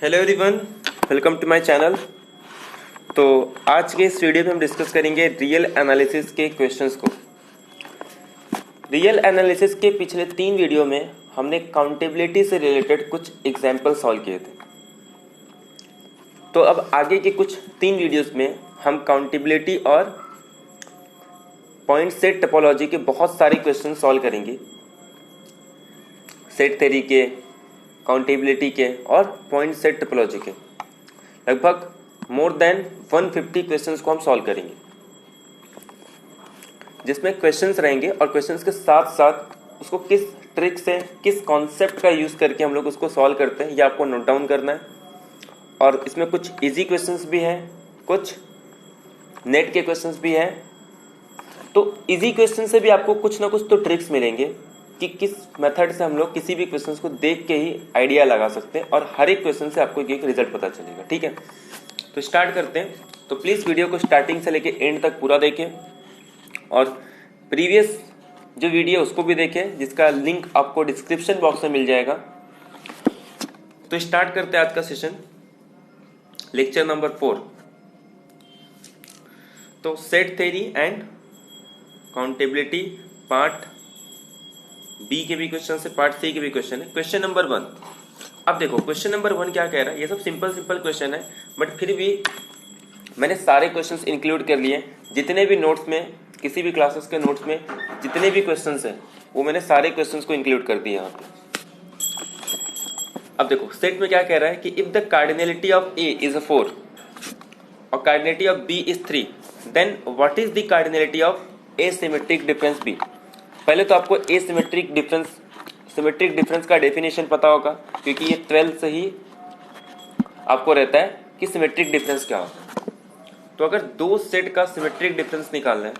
Hello everyone, welcome to my channel. तो आज के इस वीडियो में हम डिस्कस करेंगे रियल एनालिसिस के क्वेश्चंस को। रियल एनालिसिस के पिछले 3 वीडियो में हमने काउंटेबिलिटी से रिलेटेड कुछ एग्जाम्पल सॉल्व किए थे। तो अब आगे के कुछ 3 वीडियोस में हम काउंटेबिलिटी और पॉइंट सेट टोपोलॉजी के बहुत सारे क्वेश्चन सॉल्व करेंगे। सेट थ्योरी के, काउंटेबिलिटी के और पॉइंट सेट टोपोलॉजी के लगभग मोर देन 150 क्वेश्चंस को हम सॉल्व करेंगे, जिसमें क्वेश्चंस रहेंगे और क्वेश्चंस के साथ साथ उसको किस ट्रिक से, किस कॉन्सेप्ट का यूज़ करके हम लोग उसको सॉल्व करते हैं, ये आपको नोट डाउन करना है। और इसमें कुछ इजी क्वेश्चंस भी हैं, कुछ नेट के क्वेश्चंस भी हैं। तो इजी क्वेश्चन से भी आपको कुछ ना कुछ तो ट्रिक्स मिलेंगे कि किस मेथड से हम लोग किसी भी क्वेश्चन को देख के ही आइडिया लगा सकते हैं और हर एक क्वेश्चन से आपको एक रिजल्ट पता चलेगा। ठीक है, तो स्टार्ट करते हैं। तो प्लीज़ वीडियो को स्टार्टिंग से लेके एंड तक पूरा देखें और प्रीवियस जो वीडियो उसको भी देखें, जिसका लिंक आपको डिस्क्रिप्शन बॉक्स में मिल जाएगा। तो स्टार्ट करते हैं आज का सेशन, लेक्चर नंबर 4। तो set theory and countability part B के भी क्वेश्चन है, पार्ट सी के भी क्वेश्चन है। क्वेश्चन नंबर 1, अब देखो क्वेश्चन नंबर 1 क्या कह रहा है। ये सब सिंपल क्वेश्चन है, बट फिर भी मैंने सारे क्वेश्चंस इंक्लूड कर लिए। जितने भी नोट्स में, किसी भी क्लासेस के नोट्स में जितने भी क्वेश्चंस हैं वो मैंने सारे क्वेश्चंस को इंक्लूड कर दिए यहाँ पे। अब देखो सेट में क्या कह रहा है कि if the cardinality of A is 4 और cardinality of B is 3, then what is the cardinality of asymmetric difference B. पहले तो आपको एसिमेट्रिक डिफरेंस का डेफिनेशन पता होगा, क्योंकि ये 12 से ही आपको रहता है कि सिमेट्रिक डिफरेंस क्या होता है। तो अगर दो सेट का सिमेट्रिक डिफरेंस निकालना है,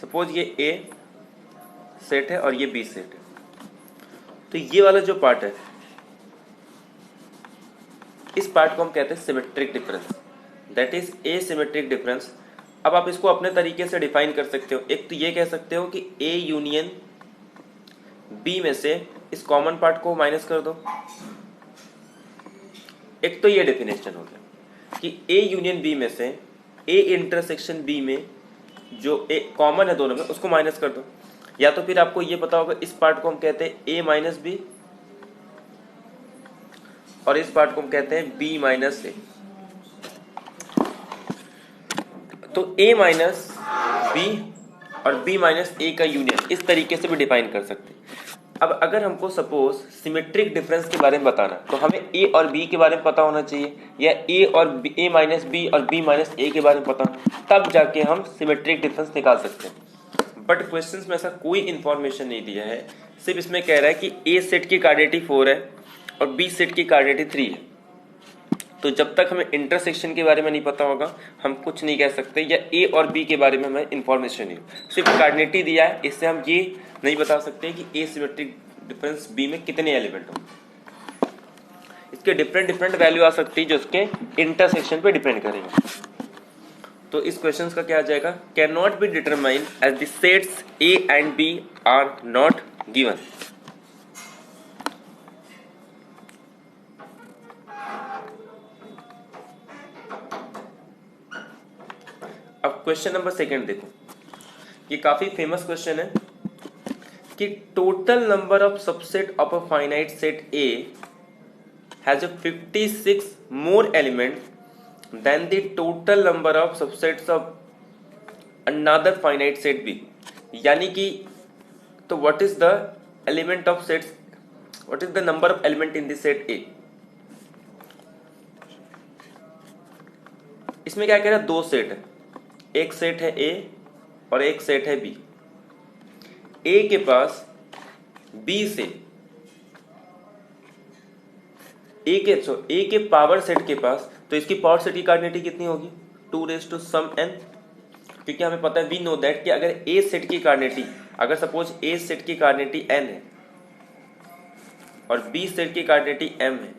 सपोज ये ए सेट है और ये बी सेट है, तो ये वाला जो पार्ट है, इस पार्ट को हम कहते हैं symmetric difference, that is asymmetric difference. अब आप इसको अपने तरीके से डिफाइन कर सकते हो। एक तो ये कह सकते हो कि ए यूनियन बी में से इस कॉमन पार्ट को माइनस कर दो। एक तो ये डेफिनेशन हो गया कि ए यूनियन बी में से ए इंटरसेक्शन बी में जो ए कॉमन है दोनों में उसको माइनस कर दो। या तो फिर आपको ये पता होगा इस पार्ट को हम कहते हैं ए माइनस बी और इस पार्ट को हम कहते हैं बी माइनस ए। तो a माइनस बी और b माइनस ए का यूनियन इस तरीके से भी डिफाइन कर सकते हैं। अब अगर हमको सपोज सिमेट्रिक डिफरेंस के बारे में बताना, तो हमें a और b के बारे में पता होना चाहिए, या a माइनस बी और b माइनस ए के बारे में पता, तब जाके हम सिमेट्रिक डिफरेंस निकाल सकते हैं। बट क्वेश्चन में ऐसा कोई इंफॉर्मेशन नहीं दिया है, सिर्फ इसमें कह रहा है कि a सेट की कार्डिनलिटी 4 है और b सेट की कार्डिनलिटी 3 है। तो जब तक हमें इंटरसेक्शन के बारे में नहीं पता होगा हम कुछ नहीं कह सकते, या ए और बी के बारे में हमें इंफॉर्मेशन नहीं, सिर्फ कार्डिनलिटी दिया है। इससे हम ये नहीं बता सकते कि ए सिमेट्रिक डिफरेंस बी में कितने एलिमेंट होंगे। इसके डिफरेंट वैल्यू आ सकती है जो उसके इंटरसेक्शन पे डिपेंड करेंगे। तो इस क्वेश्चन का क्या आ जाएगा, can not be determine as the sets A and B are not given. अब क्वेश्चन नंबर 2 देखो, ये काफी फेमस क्वेश्चन है कि total number of subset of a finite set A has 56 more element then the total number of subsets of another finite set B. यानी कि तो what is the element of sets, what is the number of element in the set ए। इसमें क्या कह रहा है, दो set है, एक सेट है ए और एक सेट है बी। ए के पास बी से ए के पावर सेट के पास, तो इसकी पावर सेट की कार्डिनलिटी कितनी होगी, 2n। क्योंकि हमें पता है, वी नो दैट कि अगर ए सेट की कार्डिनलिटी, अगर सपोज ए सेट की कार्डिनलिटी n है और बी सेट की कार्डिनलिटी m है,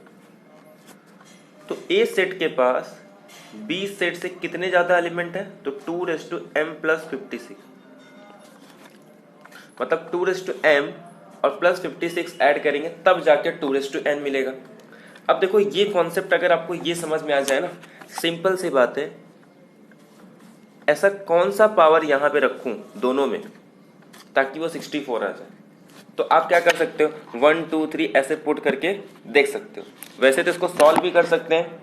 तो ए सेट के पास बी सेट से कितने ज्यादा एलिमेंट है, तो 2m + 56, मतलब 2m और प्लस 56 ऐड करेंगे तब जाके 2n मिलेगा। अब देखो ये कॉन्सेप्ट अगर आपको ये समझ में आ जाए ना, सिंपल सी बात है, ऐसा कौन सा पावर यहाँ पे रखूं दोनों में ताकि वो 64 आ जाए, तो आप क्या कर सकते हो 1 2 3 ऐसे पुट करके देख सकते हो। वैसे तो इसको सॉल्व भी कर सकते हैं।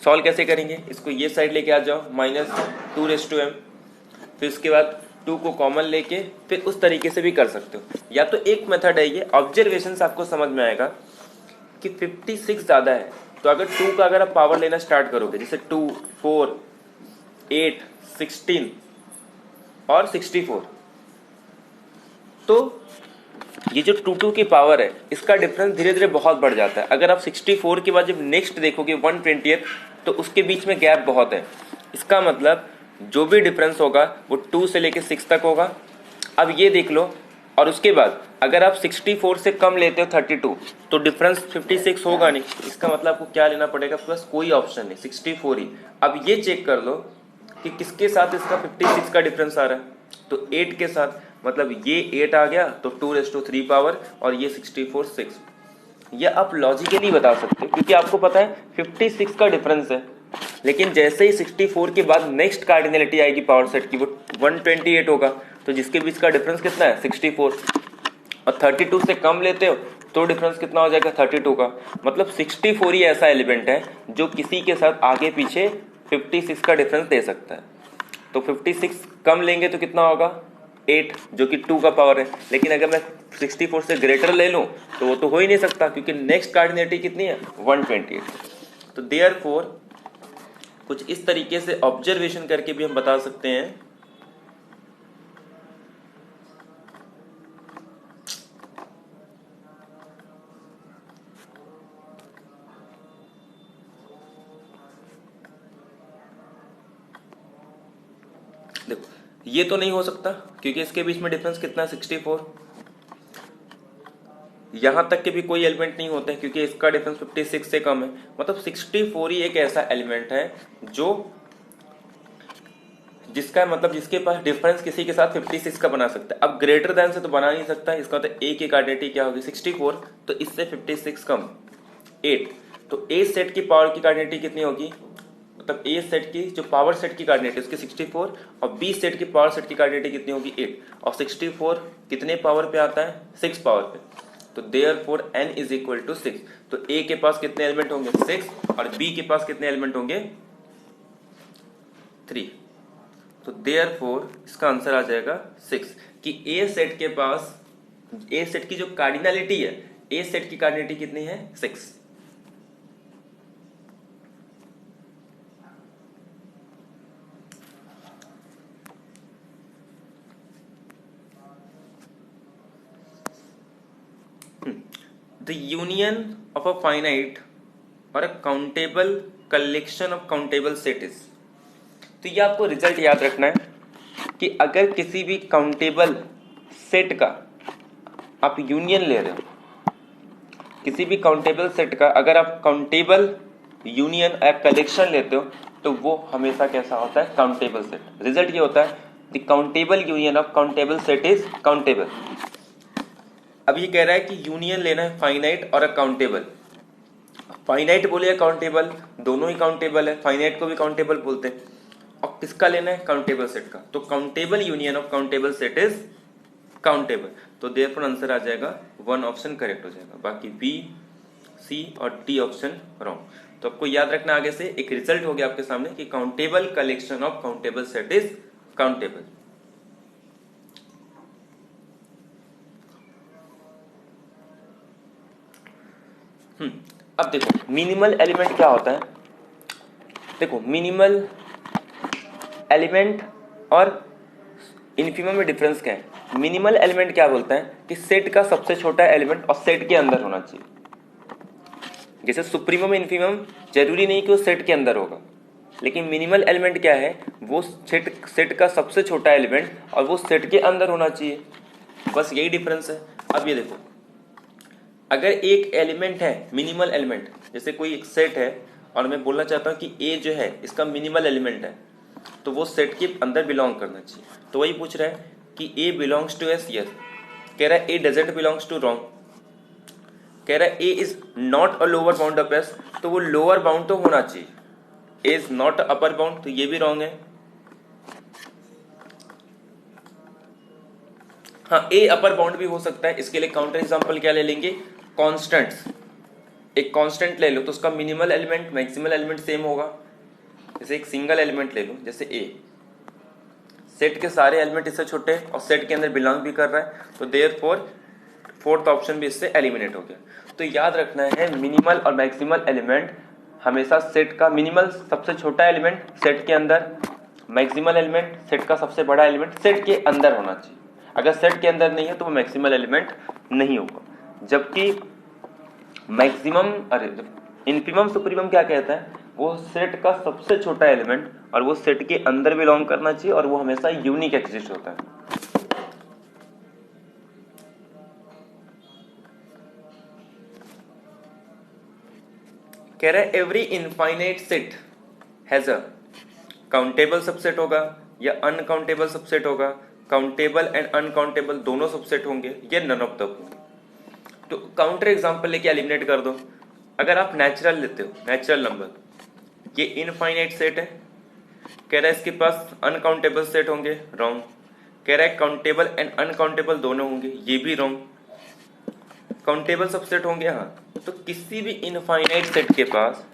सॉल्व कैसे करेंगे, इसको ये साइड लेके आ जाओ -2m, फिर उसके बाद 2 को कॉमन लेके फिर उस तरीके से भी कर सकते हो। या तो एक मेथड है ये, ऑब्जर्वेशन से आपको समझ में आएगा कि 56 ज़्यादा है, तो अगर 2 का अगर आप पावर लेना स्टार्ट करोगे जैसे 2 4 8 16 और 64, तो ये जो 2 की पावर है इसका डिफरेंस धीरे धीरे बहुत बढ़ जाता है। अगर आप 64 के बाद जब नेक्स्ट देखोगे 120th, तो उसके बीच में गैप बहुत है। इसका मतलब जो भी डिफरेंस होगा वो 2 से लेके 6 तक होगा। अब ये देख लो, और उसके बाद अगर आप 64 से कम लेते हो 32, तो डिफरेंस 56 होगा नहीं। इसका मतलब आपको क्या लेना पड़ेगा, प्लस कोई ऑप्शन नहीं, 64 ही। अब ये चेक कर लो कि किसके साथ इसका 56 का डिफरेंस आ रहा है, तो 8 के साथ, मतलब ये 8 आ गया तो 2 पावर और ये 64 6। ये आप लॉजिकली बता सकते हो क्योंकि आपको पता है 56 का डिफरेंस है। लेकिन जैसे ही 64 के बाद नेक्स्ट कार्डिनलिटी आएगी पावर सेट की, वो 128 होगा, तो जिसके बीच का डिफरेंस कितना है 64, और 32 से कम लेते हो तो डिफरेंस कितना हो जाएगा 32 का। मतलब 64 ही ऐसा एलिमेंट है जो किसी के साथ आगे पीछे 56 का डिफरेंस दे सकता है। तो 56 कम लेंगे तो कितना होगा 8, जो कि 2 का पावर है। लेकिन अगर मैं 64 से ग्रेटर ले लूं तो वो तो हो ही नहीं सकता क्योंकि नेक्स्ट कार्डिनलिटी कितनी है 128। तो देयरफॉर कुछ इस तरीके से ऑब्जर्वेशन करके भी हम बता सकते हैं देखो ये तो नहीं हो सकता क्योंकि इसके बीच में डिफरेंस कितना है 64। यहां तक के भी कोई एलिमेंट नहीं होते हैं क्योंकि इसका डिफरेंस 56 से कम है। मतलब 64 ही एक ऐसा एलिमेंट है जो जिसका मतलब जिसके पास डिफरेंस किसी के साथ 56 का बना सकता है। अब ग्रेटर देन से तो बना नहीं सकता, इसका मतलब ए की कार्डिनलिटी क्या होगी 64, तो इससे 56 कम 8, तो ए सेट की पावर की कार्डिनलिटी कितनी होगी, मतलब ए सेट की जो पावर सेट की कार्डिनलिटी उसकी 64, और बी सेट की पावर सेट की कार्डिनलिटी कितनी होगी 8, और 64 कितने पावर पे आता है 6 पावर पे, तो therefore n is equal to 6। तो ए के पास कितने एलिमेंट होंगे 6 और बी के पास कितने एलिमेंट होंगे 3। तो देयरफॉर इसका आंसर आ जाएगा 6 कि ए सेट के पास ए सेट की जो कार्डिनलिटी है, ए सेट की कार्डिनलिटी कितनी है 6। The union of a finite or a countable collection of countable set is, तो ये आपको रिजल्ट याद रखना है कि अगर किसी भी काउंटेबल सेट का आप यूनियन ले रहे हो, किसी भी काउंटेबल सेट का अगर आप काउंटेबल यूनियन या कलेक्शन लेते हो तो वो हमेशा कैसा होता है काउंटेबल सेट। रिजल्ट ये होता है the countable union of countable set is countable. अब ये कह रहा है कि यूनियन लेना है फाइनाइट और अकाउंटेबल। फाइनाइट बोले अकाउंटेबल, दोनों ही काउंटेबल है, फाइनाइट को भी काउंटेबल बोलते हैं। और किसका लेना है काउंटेबल सेट का, तो countable union of countable set is countable. तो देयरफॉर आंसर आ जाएगा 1 ऑप्शन करेक्ट हो जाएगा, बाकी बी सी और डी ऑप्शन रॉन्ग। तो आपको याद रखना आगे से एक रिजल्ट हो गया आपके सामने कि countable collection of countable set is countable. अब देखो मिनिमल एलिमेंट क्या होता है। देखो मिनिमल एलिमेंट और इन्फिमम में डिफरेंस क्या है। मिनिमल एलिमेंट क्या बोलता है कि सेट का सबसे छोटा एलिमेंट और सेट के अंदर होना चाहिए। जैसे सुप्रीमम इन्फिमम जरूरी नहीं कि वो सेट के अंदर होगा, लेकिन मिनिमल एलिमेंट क्या है, वो सेट का सबसे छोटा एलिमेंट और वो सेट के अंदर होना चाहिए। बस यही डिफरेंस है। अब ये देखो अगर एक एलिमेंट है मिनिमल एलिमेंट, जैसे कोई एक सेट है और मैं बोलना चाहता हूँ कि ए जो है इसका मिनिमल एलिमेंट है, तो वो सेट के अंदर बिलोंग करना चाहिए। तो वही पूछ रहा है कि A belongs to S, yes. कह रहा है A doesn't belongs to wrong, कह रहा है A is not a lower bound of S, तो वो लोअर बाउंड तो होना चाहिए, A is not upper bound, तो ये भी रॉन्ग है। हाँ, ए अपर बाउंड भी हो सकता है, इसके लिए काउंटर एग्जांपल क्या ले लेंगे, कांस्टेंट्स। एक कांस्टेंट ले लो तो उसका minimal element maximal element same होगा। जैसे एक सिंगल एलिमेंट ले लो, जैसे ए, सेट के सारे एलिमेंट इससे छोटे और सेट के अंदर बिलोंग भी कर रहा है, तो देयरफॉर फोर्थ ऑप्शन भी इससे एलिमिनेट हो गया। तो याद रखना है मिनिमल और मैक्सिमल एलिमेंट हमेशा सेट का मिनिमल सबसे छोटा एलिमेंट सेट के अंदर, मैक्सिमल एलिमेंट सेट का सबसे बड़ा एलिमेंट सेट के अंदर होना चाहिए। अगर सेट के अंदर नहीं है तो वो मैक्सिमल एलिमेंट नहीं होगा। जबकि मैक्सिमम इन्फिमम सुप्रीमम क्या कहता है, वो सेट का सबसे छोटा एलिमेंट और वो सेट के अंदर बिलोंग करना चाहिए और वो हमेशा यूनिक एग्जिस्ट होता है। कह रहा है every infinite set has a countable subset होगा या अनकाउंटेबल सबसेट होगा, काउंटेबल एंड अनकाउंटेबल दोनों सबसेट होंगे, ये नन ऑफ द होंगे। तो काउंटर एग्जांपल लेके एलिमिनेट कर दो। अगर आप नेचुरल लेते हो, नेचुरल नंबर, ये इनफाइनाइट सेट है, कह रहा है इसके पास अनकाउंटेबल सेट होंगे, रॉन्ग। कह रहा है काउंटेबल एंड अनकाउंटेबल दोनों होंगे, ये भी रॉन्ग। काउंटेबल सबसेट होंगे, हाँ, तो किसी भी इनफाइनाइट सेट के पास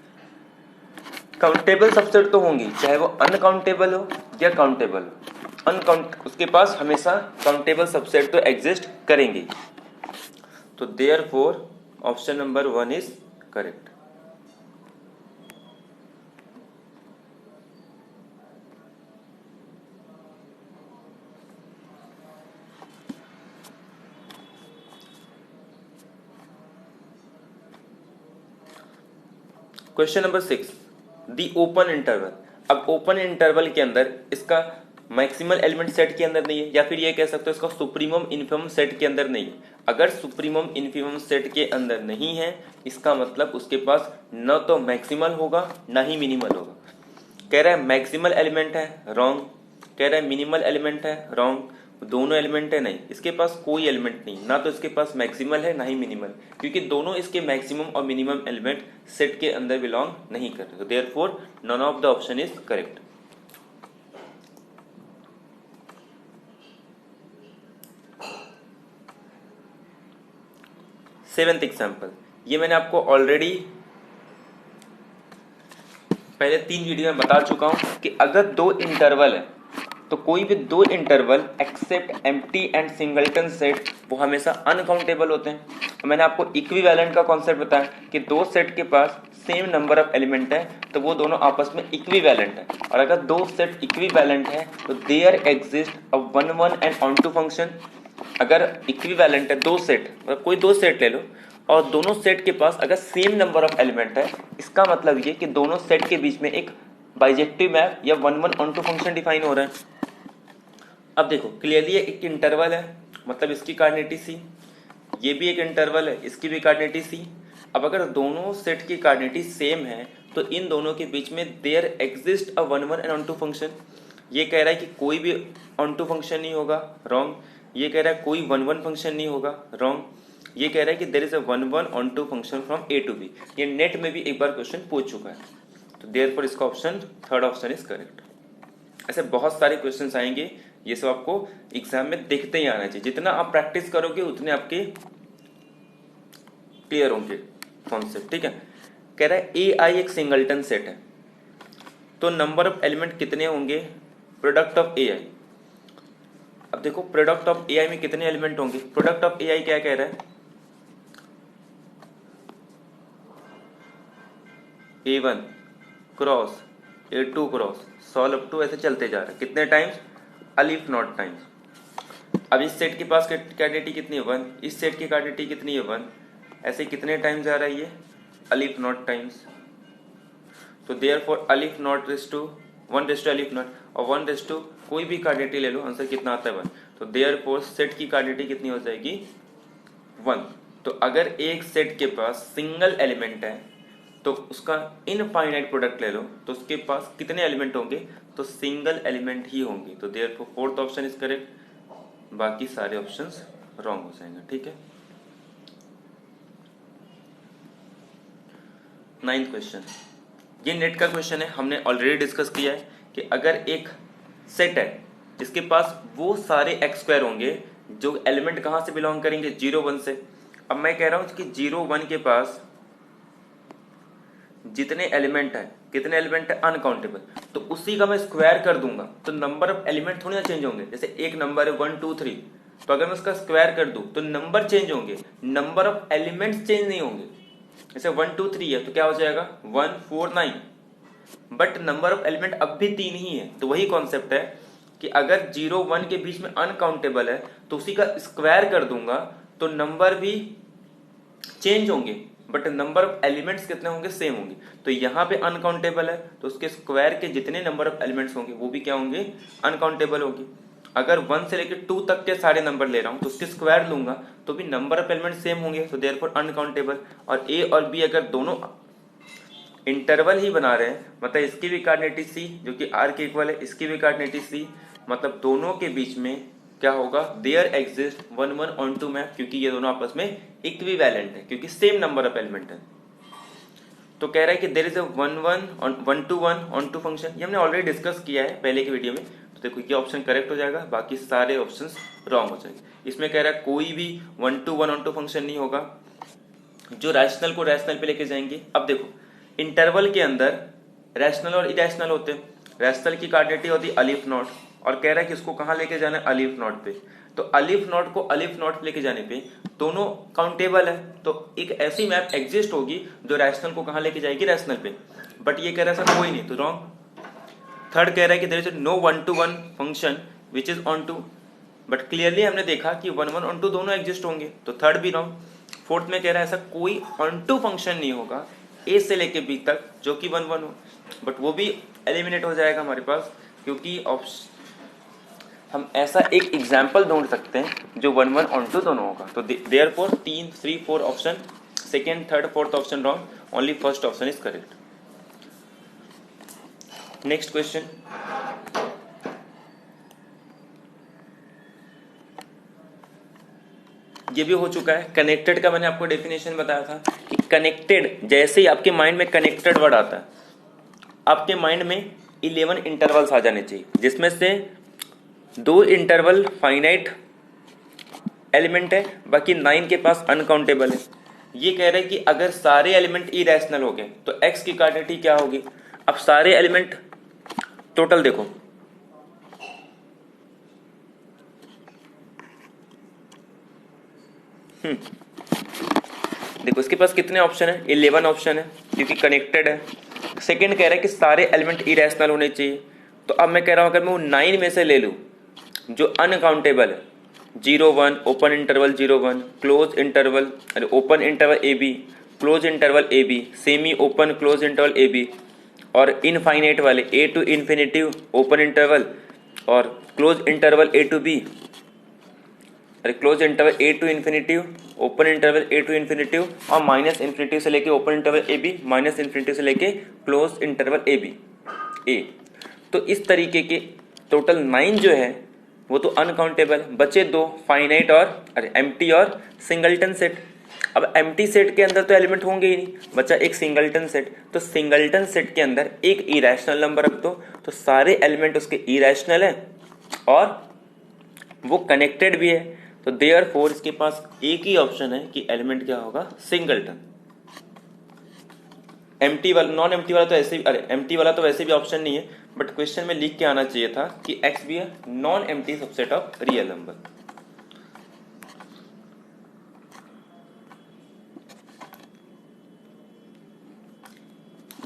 काउंटेबल सबसेट तो होंगी, चाहे वो अनकाउंटेबल हो या काउंटेबल हो। उसके पास हमेशा काउंटेबल सबसेट तो एग्जिस्ट करेंगे। तो therefore option number 1 is correct. Question number 6, the open interval. अब ओपन इंटरवल के अंदर इसका मैक्सिमल एलिमेंट सेट के अंदर नहीं है, या फिर ये कह सकते हो इसका सुप्रीमम इन्फिमम सेट के अंदर नहीं है। अगर सुप्रीमम इन्फिमम सेट के अंदर नहीं है, इसका मतलब उसके पास न तो मैक्सिमल होगा ना ही मिनिमल होगा। कह रहा है मैक्सिमल एलिमेंट है, रॉन्ग। कह रहा है मिनिमल एलिमेंट है, रॉन्ग। दोनों एलिमेंट है, नहीं, इसके पास कोई एलिमेंट नहीं, ना तो इसके पास मैक्सिमल है ना ही मिनिमल, क्योंकि दोनों इसके मैक्सिमम और मिनिमम एलिमेंट सेट के अंदर बिलोंग नहीं करते। तो therefore none of the option is correct. Seventh example, ये मैंने आपको ऑलरेडी पहले 3 वीडियो में बता चुका हूं कि अगर 2 इंटरवल है तो कोई भी 2 interval except empty and singleton set वो हमेशा अनकाउंटेबल होते हैं। तो मैंने आपको इक्विवेलेंट का कॉन्सेप्ट बताया कि 2 सेट के पास सेम नंबर ऑफ एलिमेंट है तो वो दोनों आपस में इक्विवेलेंट है, और अगर 2 सेट इक्विवेलेंट है तो there exist a 1 1 and on to function. अगर इक्विवेलेंट है 2 सेट, मतलब कोई 2 सेट ले लो और दोनों सेट के पास अगर सेम नंबर ऑफ एलिमेंट है, इसका मतलब ये कि दोनों सेट के बीच में एक बाइजेक्टिव मैप या 1 1 ऑन टू फंक्शन डिफाइन हो रहा है। अब देखो क्लियरली एक इंटरवल है, मतलब इसकी कार्डिनेटी सी, ये भी एक इंटरवल है, इसकी भी कार्डिनेटी सी। अब अगर दोनों सेट की कार्डिनेटी सेम है तो इन दोनों के बीच में there exist a 1 1 and on to function. ये कह रहा है कि कोई भी ऑन टू फंक्शन नहीं होगा, रॉन्ग। ये कह रहा है कोई 1 1 फंक्शन नहीं होगा, रॉन्ग। ये कह रहा है कि there is a 1 1 on to function from A to B. ये नेट में भी एक बार क्वेश्चन पूछ चुका है, तो देयरफॉर इसका option third option is correct. ऐसे बहुत सारे क्वेश्चन आएंगे, ये सब आपको एग्जाम में देखते ही आना चाहिए। जितना आप प्रैक्टिस करोगे उतने आपके क्लियर होंगे कॉन्सेप्ट, ठीक है। कह रहा है ए आई एक सिंगलटन सेट है, तो नंबर ऑफ एलिमेंट कितने होंगे प्रोडक्ट ऑफ ए आई। अब देखो प्रोडक्ट ऑफ ए आई में कितने एलिमेंट होंगे, प्रोडक्ट ऑफ ए आई क्या कह रहा है, A1 cross A2 cross solve up to ऐसे चलते जा रहा है, कितने टाइम्स, अलिफ नॉट टाइम्स। अब इस सेट के पास कार्डिनेटी कितनी है, 1, इस सेट की कार्डिनेटी कितनी है, 1, ऐसे कितने टाइम्स जा रहा है ये, अलिफ नॉट टाइम्स। तो therefore aleph naught raise to 1 raise to aleph naught, और 1 रेस टू कोई भी कार्डिनेटी ले लो, आंसर कितना आता है 1। तो देयरफॉर सेट की कार्डिनेटी कितनी हो जाएगी, 1। तो अगर एक सेट के पास सिंगल एलिमेंट है तो उसका इनफाइनाइट प्रोडक्ट ले लो, तो उसके पास कितने एलिमेंट होंगे, तो सिंगल एलिमेंट ही होंगे। तो therefore fourth option is correct, बाकी सारे ऑप्शंस रॉन्ग हो जाएगा। ठीक है, 9th क्वेश्चन, ये नेट का क्वेश्चन है, हमने ऑलरेडी डिस्कस किया है कि अगर एक सेट है जिसके पास वो सारे एक्स स्क्वायर होंगे जो एलिमेंट कहाँ से बिलोंग करेंगे, 0 1 से। अब मैं कह रहा हूँ कि 0 1 के पास जितने एलिमेंट है, कितने एलिमेंट है, अनकाउंटेबल, तो उसी का मैं स्क्वायर कर दूंगा तो नंबर ऑफ एलिमेंट थोड़ी ना चेंज होंगे। जैसे एक नंबर है 1 2 3, तो अगर मैं उसका स्क्वायर कर दूं तो नंबर चेंज होंगे, नंबर ऑफ एलिमेंट्स चेंज नहीं होंगे। जैसे 1 2 3 है तो क्या हो जाएगा 1 4 9, बट नंबर ऑफ एलिमेंट अब भी 3 ही है। तो वही कॉन्सेप्ट है कि अगर 0 1 के बीच में अनकाउंटेबल है तो उसी का स्क्वायर कर दूंगा तो नंबर भी चेंज होंगे बट नंबर ऑफ एलिमेंट्स कितने होंगे, सेम होंगे। तो यहाँ पे अनकाउंटेबल है तो उसके स्क्वायर के जितने नंबर ऑफ एलिमेंट्स होंगे वो भी क्या होंगे, अनकाउंटेबल होंगे। अगर 1 से लेकर 2 तक के सारे नंबर ले रहा हूं तो उसके स्क्वायर लूंगा तो भी नंबर ऑफ एलिमेंट सेम होंगे, तो देयरफॉर अनकाउंटेबल। और ए और बी अगर दोनों इंटरवल ही बना रहे हैं, मतलब इसकी भी कोऑर्डिनेट सी जो कि आर के इक्वल है, इसकी भी कोऑर्डिनेट सी, मतलब दोनों के बीच में क्या होगा, there exist 1 1 onto map, क्योंकि ये दोनों आपस में इक्विवेलेंट है, क्योंकि सेम नंबर ऑफ एलिमेंट है। तो कह रहा है कि there is a 1 to 1 on to function. ये हमने ऑलरेडी डिस्कस किया है पहले की वीडियो में। तो देखो ये ऑप्शन करेक्ट हो जाएगा, बाकी सारे ऑप्शंस रॉन्ग हो जाएंगे। इसमें कह रहा है कोई भी 1 to 1 ऑन टू फंक्शन नहीं होगा जो रैशनल को रैशनल पे लेके जाएंगे। अब देखो इंटरवल के अंदर रैशनल और इरेशनल होते हैं। रैशनल की कोऑर्डिनेट होती है अलिफ नॉट, और कह रहा है कि इसको कहाँ लेके जाना है, अलिफ नॉट पे। तो अलिफ नॉट को अलिफ नॉट पे लेके जाने पे दोनों काउंटेबल है, तो एक ऐसी मैप एग्जिस्ट होगी जो रैशनल को कहाँ लेके जाएगी, रैशनल पे। बट ये कह रहा है सर कोई नहीं, तो रॉन्ग। थर्ड कह रहा है कि there is no 1 to 1 function which is onto, but clearly हमने देखा कि 1 1 ऑन टू दोनों एग्जिस्ट होंगे, तो थर्ड भी रॉन्ग। फोर्थ में कह रहा है ऐसा कोई ऑन टू फंक्शन नहीं होगा ए से लेके बी तक जो कि 1 1 हो, बट वो भी एलिमिनेट हो जाएगा हमारे पास, क्योंकि हम ऐसा एक एग्जाम्पल ढूंढ सकते हैं जो 1 1 ऑन टू दोनों होगा। तो therefore 3 3 4 option, second third fourth option wrong, only first option is correct. Next question, ये भी हो चुका है। कनेक्टेड का मैंने आपको डेफिनेशन बताया था कि कनेक्टेड, जैसे ही आपके माइंड में कनेक्टेड वर्ड आता है आपके माइंड में 11 इंटरवल्स आ जाने चाहिए, जिसमें से 2 इंटरवल फाइनाइट एलिमेंट है, बाकी 9 के पास अनकाउंटेबल है। ये कह रहे हैं कि अगर सारे एलिमेंट इरेशनल हो गए तो x की कोऑर्डिनेट क्या होगी। अब सारे एलिमेंट टोटल देखो, देखो इसके पास कितने ऑप्शन है, 11 ऑप्शन है क्योंकि कनेक्टेड है। सेकंड कह रहा है कि सारे एलिमेंट इरेशनल होने चाहिए। तो अब मैं कह रहा हूं अगर मैं वो 9 में से ले लूं जो अनकाउंटेबल है, 0 1 ओपन इंटरवल 0 1 क्लोज इंटरवल, अरे open interval A B, close interval A B, semi open close interval A B, और इनफाइनाइट वाले A to infinitive open interval और close interval A to B, अरे close interval A to infinitive open interval A to infinitive, और minus infinitive से लेके open interval A B, minus infinitive से लेके close interval A B A. तो इस तरीके के टोटल 9 जो है वो तो अनकाउंटेबल, बचे 2 फाइनाइट और अरे एम्प्टी और सिंगलटन सेट। अब एम्प्टी सेट के अंदर तो एलिमेंट होंगे ही नहीं, बचा एक सिंगलटन सेट। तो सिंगलटन सेट के अंदर एक इरेशनल नंबर रख दो, तो सारे एलिमेंट उसके इरेशनल है और वो कनेक्टेड भी है। तो देयरफॉर इसके पास एक ही ऑप्शन है कि एलिमेंट क्या होगा, सिंगलटन। एम्प्टी वाला, नॉन एम्प्टी वाला तो ऐसे भी, अरे एम्प्टी वाला तो वैसे भी ऑप्शन नहीं है, बट क्वेश्चन में लिख के आना चाहिए था कि x भी है non empty subset of real number.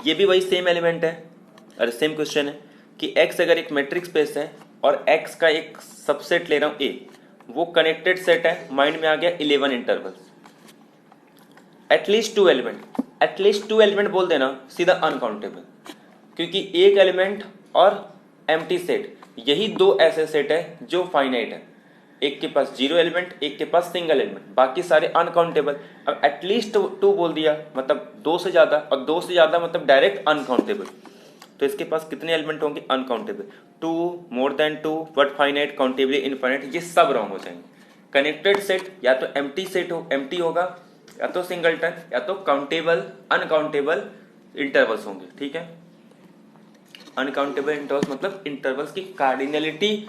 ये भी वही सेम एलिमेंट है, अरे सेम क्वेश्चन है कि x अगर एक मैट्रिक स्पेस है और x का एक सबसेट ले रहा हूं a, वो कनेक्टेड सेट है, माइंड में आ गया 11 intervals, at least 2 element, at least 2 element बोल देना सीधा अनकाउंटेबल, क्योंकि एक एलिमेंट और एम्प्टी सेट यही 2 ऐसे सेट है जो फाइनाइट है, एक के पास 0 एलिमेंट, एक के पास सिंगल एलिमेंट, बाकी सारे अनकाउंटेबल। अब एटलीस्ट 2 बोल दिया मतलब 2 से ज्यादा, और 2 से ज्यादा मतलब डायरेक्ट अनकाउंटेबल। तो इसके पास कितने एलिमेंट होंगे, uncountable. 2 more than 2 but finite, countably infinite, ये सब रॉन्ग हो जाएंगे। कनेक्टेड सेट या तो एम्प्टी सेट हो, एम्प्टी होगा, या तो सिंगलटन, या तो काउंटेबल अनकाउंटेबल इंटरवल्स होंगे। ठीक है, अनकाउंटेबल इंटरवल्स मतलब इंटरवल्स की कार्डिनलिटी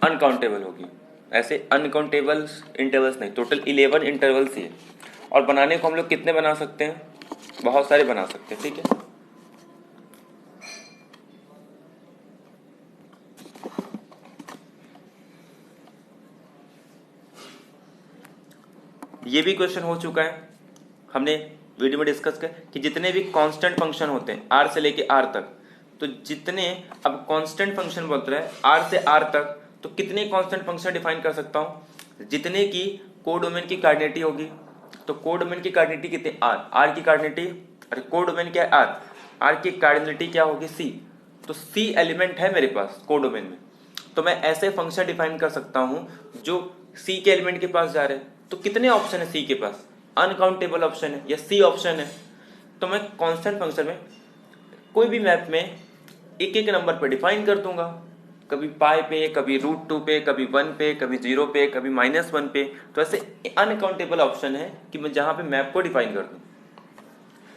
अनकाउंटेबल होगी, ऐसे अनकाउंटेबल इंटरवल्स नहीं। टोटल 11 इंटरवल्स ही है, और बनाने को हम लोग कितने बना सकते हैं, बहुत सारे बना सकते हैं। ठीक है, ये भी क्वेश्चन हो चुका है, हमने वीडियो में डिस्कस किया कि जितने भी कांस्टेंट फंक्शन होते हैं आर से लेके आर तक, तो जितने, अब कांस्टेंट फंक्शन बोल रहे हैं आर से आर तक, तो कितने कांस्टेंट फंक्शन डिफाइन कर सकता हूं, जितने की कोडोमेन की कार्डिनेटी होगी। तो कोडोमेन की कार्डिनेटी कितनी, आर की कार्डिनेटी, अरे कोडोमेन क्या है, आर की कार्डिनेटी क्या होगी, सी। तो सी एलिमेंट है मेरे पास कोडोमेन में, तो मैं ऐसे फंक्शन डिफाइन कर सकता हूं जो सी के एलिमेंट के पास जा रहे हैं। तो कितने ऑप्शन है सी के पास, अनकाउंटेबल ऑप्शन है या सी ऑप्शन है। तो मैं कांस्टेंट फंक्शन में कोई भी मैप में एक एक नंबर पे डिफाइन कर दूंगा, कभी पाई पे, कभी √2 पे, कभी 1 पे, कभी 0 पे, कभी -1 पे। तो ऐसे अनकाउंटेबल ऑप्शन है कि मैं जहां पे मैप को डिफाइन कर दूं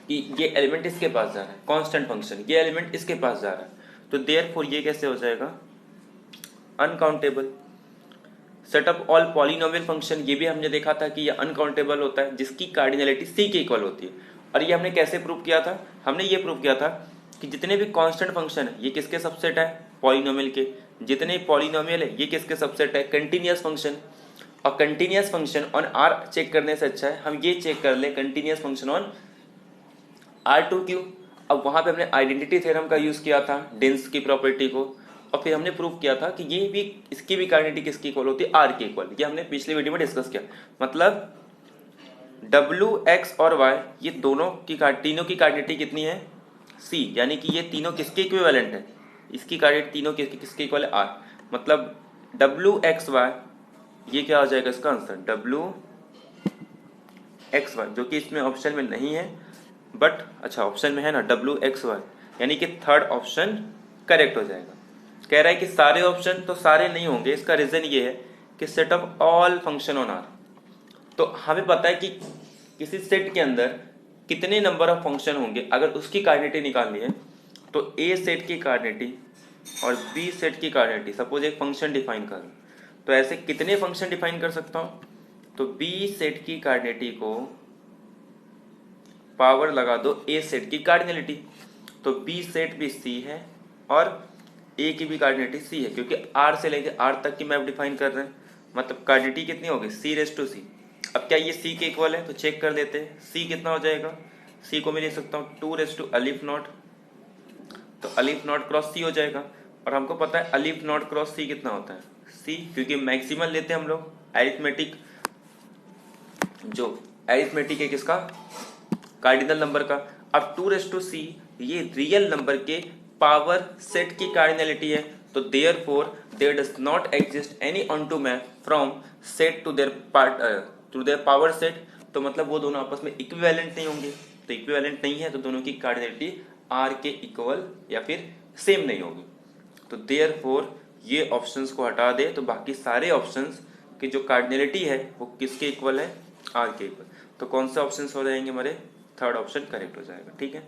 कि ये एलिमेंट इसके पास जा रहा है, कांस्टेंट फंक्शन ये एलिमेंट इसके पास जा रहा है। तो देयरफॉर ये कैसे हो जाएगा, uncountable. Set of all polynomial function, ये भी हमने देखा था कि ये अनकाउंटेबल होता है जिसकी कार्डिनलिटी सी के इक्वल होती है। और ये हमने कैसे प्रूव किया था, हमने ये प्रूव किया था कि जितने भी कांस्टेंट फंक्शन है ये किसके सबसेट है, पॉलिनोमियल के। जितने पॉलिनोमियल है ये किसके सबसेट है, कंटिन्यूअस फंक्शन। और continuous function on R check करने से अच्छा है हम ये चेक कर ले कंटिन्यूअस फंक्शन ऑन R2Q। अब वहां पे हमने आइडेंटिटी थ्योरम का यूज किया था, डेंस की प्रॉपर्टी को, और फिर हमने प्रूव किया था कि ये भी, इसकी भी कार्डिनेटी किसकी इक्वल होती है, आर के इक्वल। ये हमने पिछले वीडियो में डिस्कस किया। मतलब W, X और Y ये दोनों की तीनों की कार्डिनेटी कितनी है, C, यानी कि ये तीनों किसके इक्विवेलेंट है, इसकी कार्डिनेटी तीनों किसके इक्वल है, R। मतलब W, X, Y ये क्या हो जाएगा इसका आंसर, W, X, Y, जो कि इसमें ऑप्शन में नहीं है, बट अच्छा ऑप्शन में है ना W, X, Y, यानी कि थर्ड ऑप्शन करेक्ट हो जाएगा। कह रहा है कि सारे ऑप्शन, तो सारे नहीं होंगे, इसका रीजन ये है कि set of all function on R. तो हमें पता है कि किसी सेट के अंदर कितने नंबर ऑफ फंक्शन होंगे, अगर उसकी कार्डिनेटी निकालनी है तो ए सेट की कार्डिनेटी और बी सेट की कार्डिनेटी, सपोज एक फंक्शन डिफाइन करूं तो ऐसे कितने फंक्शन डिफाइन कर सकता हूं, तो बी सेट की कार्डिनेटी को पावर लगा दो ए सेट की कार्डिनलिटी। तो बी सेट भी सी है और ए की भी कार्डिनेटी सी है, क्योंकि आर से लेकर आर तक की मैप डिफाइन कर रहे हैं। मतलब कार्डिनेटी कितनी होगी, C⁻C। अब क्या ये सी के इक्वल है, तो चेक कर लेते हैं सी कितना हो जाएगा। सी को मैं लिख सकता हूँ 2⁻∞, तो ∞ क्रॉस सी हो जाएगा। और हमको पता है ∞ क्रॉस सी कितना होता है, सी, क्योंकि मैक्सिमम लेते हैं हम लोग अरिथमेटिक, जो अरिथमेटिक है किसका, कार्डिनल नंबर का। अब 2⁻C ये रियल नंबर के पावर सेट की कार्डिनलिटी है, तो therefore there does not exist any onto map from set to their power set. तो मतलब वो दोनों आपस में इक्विवेलेंट नहीं होंगे, तो इक्विवेलेंट नहीं है तो दोनों की कार्डिनलिटी आर के इक्वल या फिर सेम नहीं होगी। तो देयरफॉर ये ऑप्शंस को हटा दे तो बाकी सारे ऑप्शंस की जो कार्डिनलिटी है वो किसके इक्वल है, आर के इक्वल। तो कौन से ऑप्शंस हो जाएंगे हमारे, थर्ड ऑप्शन करेक्ट हो जाएगा। ठीक है,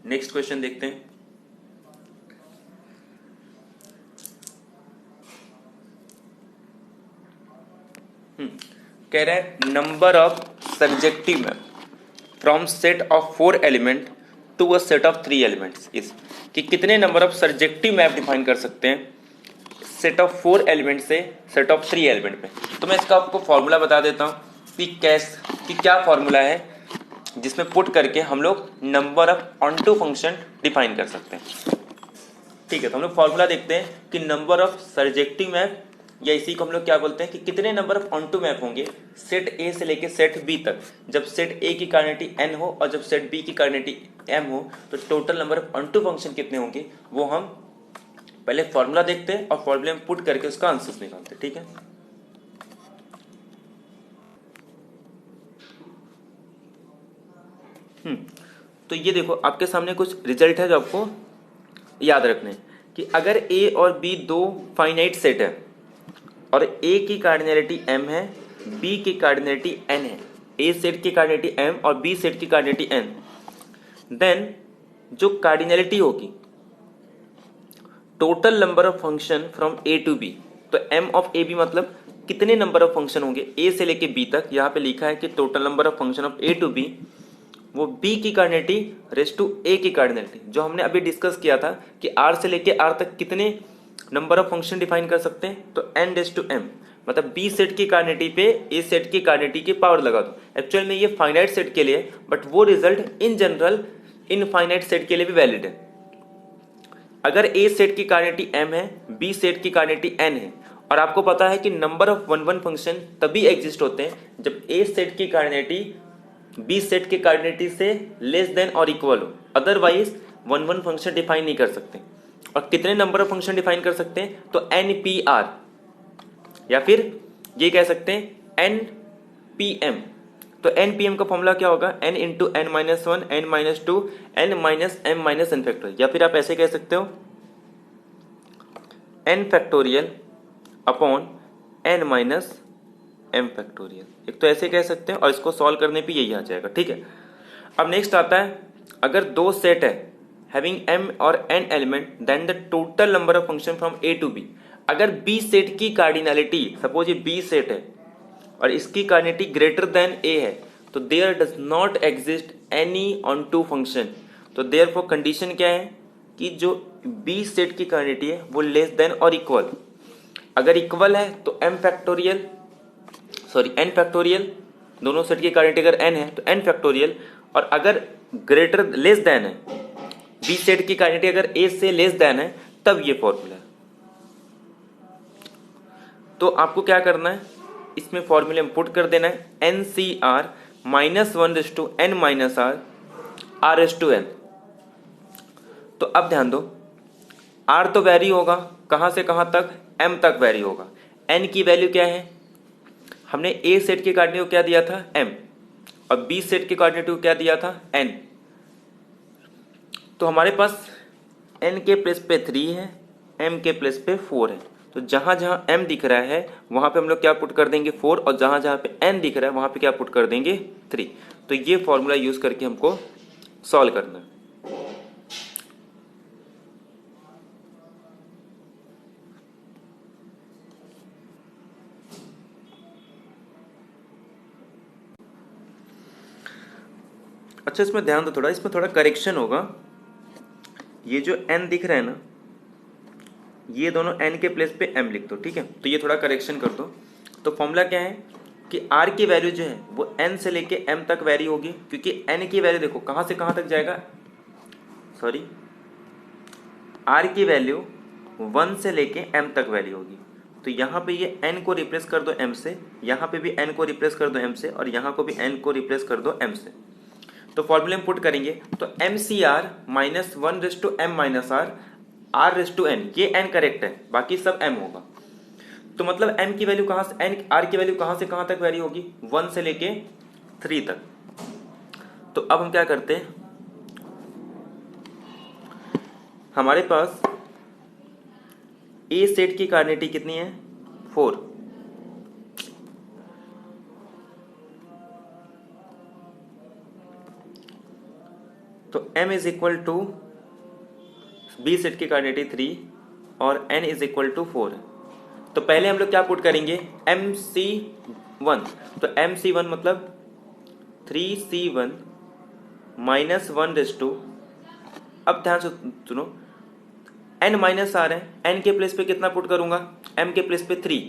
नेक्स्ट क्वेश्चन देखते हैं। कह रहा है number of surjective map from set of 4 element to a set of 3 elements is, कि कितने number of surjective map define कर सकते हैं सेट ऑफ 4 एलिमेंट से सेट ऑफ 3 एलिमेंट पे। तो मैं इसका आपको फॉर्मूला बता देता हूँ कि क्या फॉर्मूला है जिसमें पुट करके हम लोग number of onto function define कर सकते हैं। ठीक है, तो हम लोग फॉर्मूला देखते हैं कि नंबर ऑफ सर्जेक्टिव मैप, या इसी को हम लोग क्या बोलते हैं कि कितने नंबर ऑफ ऑनटू मैप होंगे सेट ए से लेके सेट बी तक। जब सेट ए की कार्डिनलिटी n हो और जब सेट बी की कार्डिनलिटी m हो, तो total number of onto function कितने होंगे वो हम पहले फॉर्मूला देखते हैं और फॉर्मूले में पुट करके उसका आंसर निकालते हैं। ठीक है, तो ये देखो आपके सामने कुछ रिजल्ट है जो आपको याद रखने हैं कि अगर ए और बी दो फाइनाइट सेट है और ए की कार्डिनैलिटी m है, बी की कार्डिनैलिटी n है, ए सेट की कार्डिनैलिटी m और बी सेट की कार्डिनैलिटी n, देन जो कार्डिनैलिटी होगी total number of function from A to B, तो m ऑफ ए बी मतलब कितने नंबर ऑफ फंक्शन होंगे ए से लेके बी तक, यहाँ पे लिखा है कि total number of function of A to B, वो b की कार्डिनैलिटी रेस टू a की कार्डिनैलिटी, जो हमने अभी डिस्कस किया था कि r से लेके r तक कितने नंबर ऑफ फंक्शन डिफाइन कर सकते हैं, तो n रेस टू m, मतलब b सेट की कार्डिनैलिटी पे a सेट की कार्डिनैलिटी की पावर लगा दो। एक्चुअल में ये फाइनाइट सेट के लिए, बट वो result in general infinite set के लिए भी वैलिड है। अगर a सेट की कार्डिनैलिटी m है, b सेट की कार्डिनैलिटी n है, और आपको पता है कि number of one one function तभी एग्जिस्ट होते हैं जब a सेट की कार्डिनैलिटी बी सेट के कार्डिनैलिटी से लेस देन और इक्वल हो, otherwise one one function define नहीं कर सकते। और कितने नंबर ऑफ फंक्शन डिफाइन कर सकते हैं, तो NPR, या फिर ये कह सकते हैं NPM। तो NPM का फॉर्मूला क्या होगा, n into n minus one, n minus two, n minus m minus n factorial, या फिर आप ऐसे कह सकते हो n factorial upon n minus m factorial, एक तो ऐसे कह सकते हैं, और इसको सॉल्व करने पे यही आ जाएगा। ठीक है, अब नेक्स्ट आता है, अगर दो सेट है हैविंग m और n element, then the total number of function from a to b। अगर b सेट की कार्डिनैलिटी, सपोज ये b सेट है और इसकी कार्डिनैलिटी ग्रेटर देन a है, तो there does not exist any on to function. तो देयरफॉर कंडीशन क्या है कि जो b सेट की कार्डिनैलिटी है वो लेस देन और इक्वल, अगर इक्वल है तो n फैक्टोरियल, दोनों सेट की कार्डिनैलिटी अगर n है तो n फैक्टोरियल, और अगर ग्रेटर लेस देन है, बी सेट की कार्डिनैलिटी अगर a से लेस देन है, तब ये फॉर्मूला है। तो आपको क्या करना है, इसमें फॉर्मूले में पुट कर देना है NCR minus one raise to n minus r, r raise to n। तो अब ध्यान दो, r तो वेरी होगा कहां से कहां तक, m तक वेरी होगा। n की वैल्यू क्या है, हमने a सेट के कार्डिनैलिटी को क्या दिया था m, और b सेट के कार्डिनैलिटी को क्या दिया था n। तो हमारे पास n के प्लेस पे 3 है, m के प्लेस पे 4 है, तो जहां जहां m दिख रहा है वहां पे हम लोग क्या पुट कर देंगे 4, और जहां जहां पे n दिख रहा है वहां पे क्या पुट कर देंगे 3। तो ये फॉर्मूला यूज करके हमको सॉल्व करना है। अच्छा, इसमें ध्यान दो थोड़ा, इसमें थोड़ा करेक्शन होगा। ये जो n दिख रहा है ना, ये दोनों n के प्लेस पे m लिख दो, ठीक है, तो ये थोड़ा करेक्शन कर दो। तो फॉर्मूला क्या है कि r की वैल्यू जो है वो n से लेके m तक वेरी होगी, क्योंकि n की वैल्यू देखो कहां से कहां तक जाएगा, सॉरी r की वैल्यू 1 से लेके m तक वेरी होगी। तो यहाँ पे ये n को रिप्लेस कर दो m से, यहाँ पे भी n को रिप्लेस कर दो m से, और यहाँ को भी n को रिप्लेस कर दो m से। तो फॉर्मूले में पुट करेंगे तो MCR minus one raise to m minus r, r raise to n, ये n करेक्ट है, बाकी सब m होगा। तो मतलब m की वैल्यू कहां से, n r की वैल्यू कहां से कहां तक वेरी होगी, 1 से लेके 3 तक। तो अब हम क्या करते हैं, हमारे पास a सेट की कार्डिनैलिटी कितनी है 4, तो m is equal to B set की कार्डिनैलिटी 3 और n इज इक्वल टू 4 है। तो पहले हम लोग क्या पुट करेंगे MC1, तो MC1 मतलब 3C1 minus one raise to, अब ध्यान से सुनो, n माइनस r है, n के प्लेस पे कितना पुट करूंगा, m के प्लेस पे 3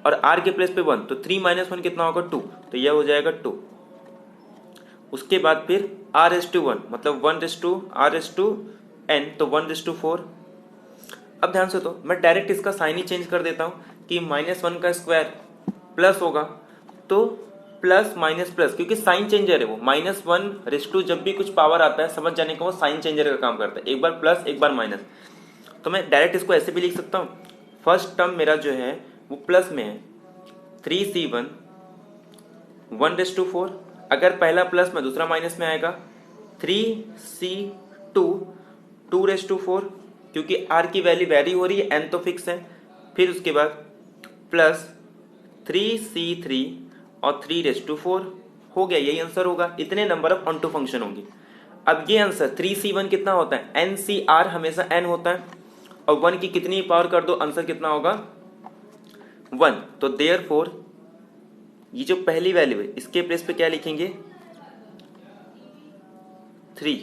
और r के प्लेस पे 1, तो 3 माइनस 1 कितना होगा 2, तो यह हो जाएगा 2। उसके बाद फिर r रेस टू 1 मतलब 1 raise to r raise to n, तो 1 रेस टू 4। अब ध्यान से, तो मैं डायरेक्ट इसका साइन ही चेंज कर देता हूं कि -1 का स्क्वायर प्लस होगा, तो प्लस माइनस प्लस, क्योंकि साइन चेंजर है वो, -1 रेस टू जब भी कुछ पावर आता है समझ जाने का वो साइन चेंजर का काम करता है, एक बार प्लस एक बार माइनस। तो मैं डायरेक्ट इसको ऐसे भी लिख सकता हूं, फर्स्ट टर्म मेरा जो है वो प्लस में है 3C1 1 रेस टू 4, अगर पहला प्लस में दूसरा माइनस में आएगा 3C2 2 रेस टू 4, क्योंकि r की वैल्यू वेरी हो रही है, n तो फिक्स है। फिर उसके बाद प्लस 3c3 और 3⁴ हो गया, यही आंसर होगा। इतने number of on to function होंगे। अब ये आंसर 3c1 कितना होता है, NCR हमेशा n होता है, और 1 की कितनी पावर कर दो आंसर कितना होगा 1। तो देयरफॉर ये जो पहली वैल्यू है इसके प्लेस पे क्या लिखेंगे 3,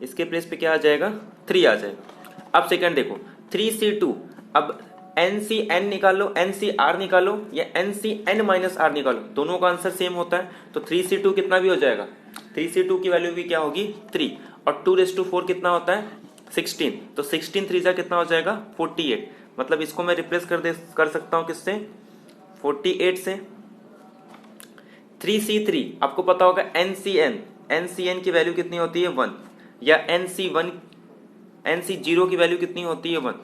इसके प्लेस पे क्या आ जाएगा 3 आ जाएगा। अब सेकंड देखो 3c2, अब NCN निकालो, NCR निकालो या NCN माइनस R निकालो, दोनों का आंसर सेम होता है। तो 3c2 कितना भी हो जाएगा, 3c2 की वैल्यू भी क्या होगी 3, और 2⁴ कितना होता है 16, तो 16 3 कितना हो जाएगा 48। मतलब इसको मैं रिप्लेस कर सकता हूं किससे 48 से। 3c3 आपको पता होगा NCN की वैल्यू कितनी होती है 1, या NC0 की वैल्यू कितनी होती है 1।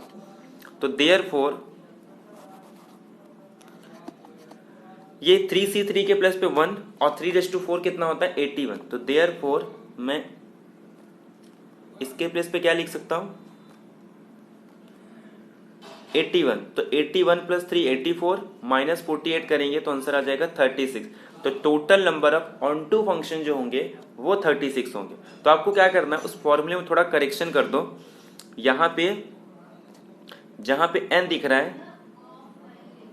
तो देयरफॉर ये 3c3 के प्लस पे 1 और 3⁴ कितना होता है 81। तो देयरफॉर मैं इसके प्लेस पे क्या लिख सकता हूं 81। तो 81 प्लस 3 84 माइनस 48 करेंगे तो आंसर आ जाएगा 36। तो total number of on to function जो होंगे वो 36 होंगे। तो आपको क्या करना है उस फॉर्मूले में थोड़ा करेक्शन कर दो, यहाँ पे जहां पे n दिख रहा है,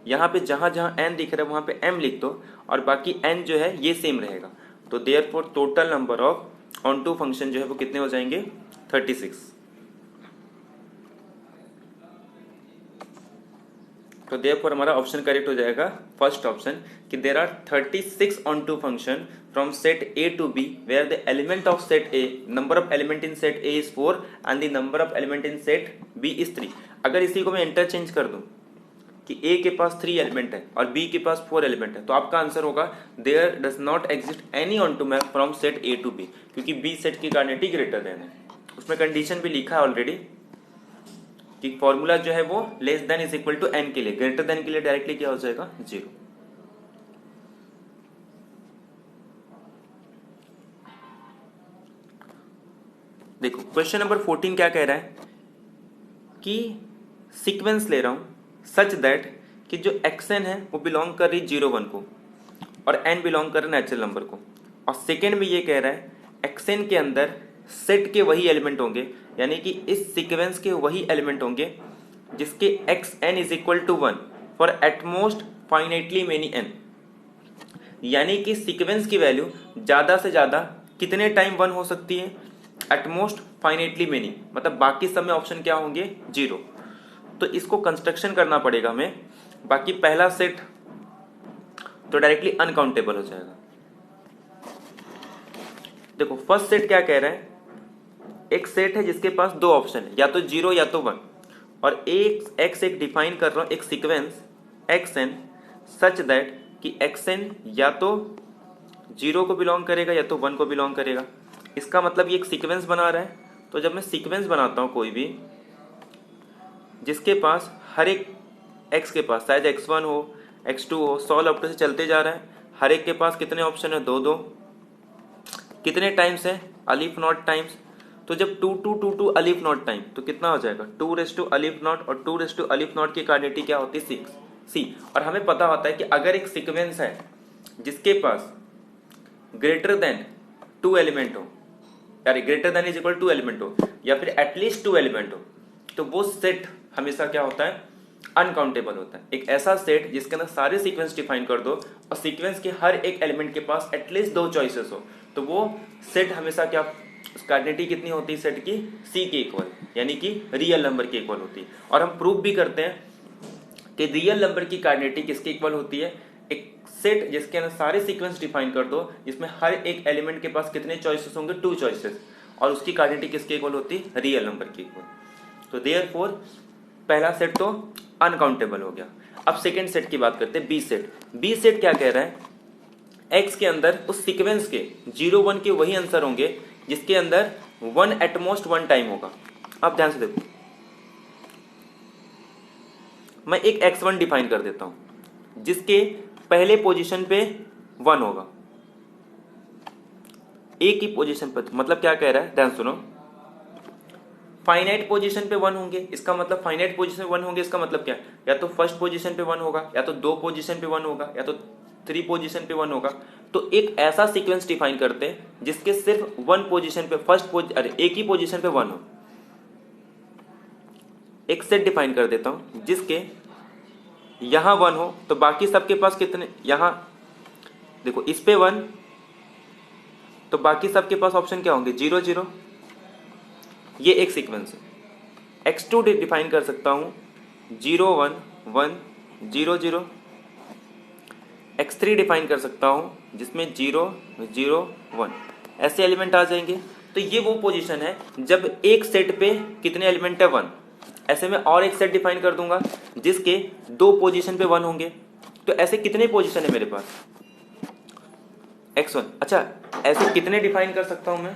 यहाँ पे जहां n दिख रहा है वहां पे m लिख दो, और बाकी n जो है ये सेम रहेगा। तो therefore total number of on to function जो है वो कितने हो जाएंगे 36। तो देयरफॉर हमारा ऑप्शन करेक्ट हो जाएगा फर्स्ट ऑप्शन कि there are 36 on to function from set A to B where the element of set A, number of element in set A is 4 and the number of element in set B is 3। अगर इसी को मैं interchange कर दूं कि A के पास 3 element है और B के पास 4 एलिमेंट है, तो आपका आंसर होगा there does not exist any onto map from set A to B, क्योंकि B सेट की कार्डिनैलिटी ग्रेटर देन है। उसमें कंडीशन भी लिखा है ऑलरेडी कि फॉर्मूला जो है वो less than is equal to n के लिए, ग्रेटर देन के लिए डायरेक्टली क्या हो जाएगा 0। देखो क्वेश्चन नंबर 14 क्या कह रहा है कि सीक्वेंस ले रहा हूं सच दैट कि जो xn है वो बिलोंग कर रही 0 1 को और n बिलोंग कर रहा नेचुरल नंबर को, और सेकेंड में ये कह रहा है xn के अंदर सेट के वही एलिमेंट होंगे, यानी कि इस सीक्वेंस के वही एलिमेंट होंगे जिसके xn is equal to 1 for at most finitely many n, यानी कि सीक्वेंस की वैल्यू ज्यादा से ज्यादा कितने टाइम 1 हो सकती है एटमोस्ट फाइनाइटली मेनी, मतलब बाकी सब में ऑप्शन क्या होंगे 0। तो इसको कंस्ट्रक्शन करना पड़ेगा हमें। बाकी पहला सेट तो डायरेक्टली अनकाउंटेबल हो जाएगा। देखो फर्स्ट सेट क्या कह रहा है, एक सेट है जिसके पास 2 ऑप्शन है, या तो 0 या तो 1, और एक डिफाइन कर रहा हूं एक सीक्वेंस xn सच दैट कि xn या तो 0 को बिलोंग करेगा या तो 1 को बिलोंग करेगा। इसका मतलब ये एक सीक्वेंस बना रहा है। तो जब मैं सीक्वेंस बनाता हूं कोई भी जिसके पास हर एक x के पास शायद x1 हो x2 हो, सॉल्व अप टू से चलते जा रहा है, हर एक के पास कितने ऑप्शन है 2 2, कितने टाइम्स है अलिफ नॉट टाइम्स। तो जब 2 2 2 2 अलिफ नॉट टाइम तो कितना हो जाएगा 2 अलिफ नॉट, और 2 अलिफ नॉट की कार्डिनैलिटी क्या होती है 6 c। और हमें पता होता है कि अगर एक सीक्वेंस है जिसके पास ग्रेटर देन 2 एलिमेंट हो, यानी greater than is equal 2 element हो, या फिर एटलीस्ट 2 एलिमेंट हो, तो वो सेट हमेशा क्या होता है अनकाउंटेबल होता है। एक ऐसा सेट जिसके अंदर सारे सीक्वेंस डिफाइन कर दो और सीक्वेंस के हर एक एलिमेंट के पास एटलीस्ट 2 चॉइसेस हो, तो वो सेट हमेशा क्या कार्डिनैलिटी कितनी होती है सेट की c के इक्वल, यानी कि रियल नंबर के इक्वल होती है। और हम प्रूव भी करते हैं कि रियल नंबर की कार्डिनैलिटी किसके इक्वल होती है, एक सेट जिसके अंदर सारे सीक्वेंस डिफाइन कर दो जिसमें हर एक एलिमेंट के पास कितने चॉइसेस होंगे 2 चॉइसेस, और उसकी कार्डिनैलिटी किसके इक्वल होती है रियल नंबर के इक्वल। तो देयरफॉर पहला सेट तो अनकाउंटेबल हो गया। अब सेकेंड सेट की बात करते हैं बी सेट। बी सेट क्या कह रहा है x के अंदर उस सीक्वेंस के 0 1 के वही आंसर होंगे जिसके अंदर 1 एटमोस्ट 1 टाइम होगा। आप ध्यान से देखो, मैं एक x1 डिफाइन कर देता हूं जिसके पहले पोजीशन पे 1 होगा, a की पोजीशन पर। मतलब क्या कह रहा है ध्यान सुनो, फाइनाइट पोजीशन पे 1 होंगे, इसका मतलब फाइनाइट पोजीशन पे 1 होंगे, इसका मतलब क्या, या तो फर्स्ट पोजीशन पे 1 होगा, या तो 2 पोजीशन पे 1 होगा, या तो 3 पोजीशन पे 1 होगा। तो एक ऐसा सीक्वेंस डिफाइन करते हैं जिसके सिर्फ 1 पोजीशन पे एक ही पोजीशन पे 1 हो। एक सेट डिफाइन कर देता हूं जिसके यहां 1 हो तो बाकी सबके पास कितने, यहां देखो इस पे 1 तो बाकी सबके पास ऑप्शन क्या होंगे, 0 0। ये एक सीक्वेंस है। x2 डिफाइन कर सकता हूं 0 1 1 0 0। x3 डिफाइन कर सकता हूं जिसमें 0 0 1 ऐसे एलिमेंट आ जाएंगे। तो ये वो पोजीशन है जब एक सेट पे कितने एलिमेंट है, 1। ऐसे में और एक सेट डिफाइन कर दूंगा जिसके 2 पोजीशन पे 1 होंगे। तो ऐसे कितने पोजीशन है मेरे पास, x1। अच्छा, ऐसे कितने डिफाइन कर सकता हूं मैं,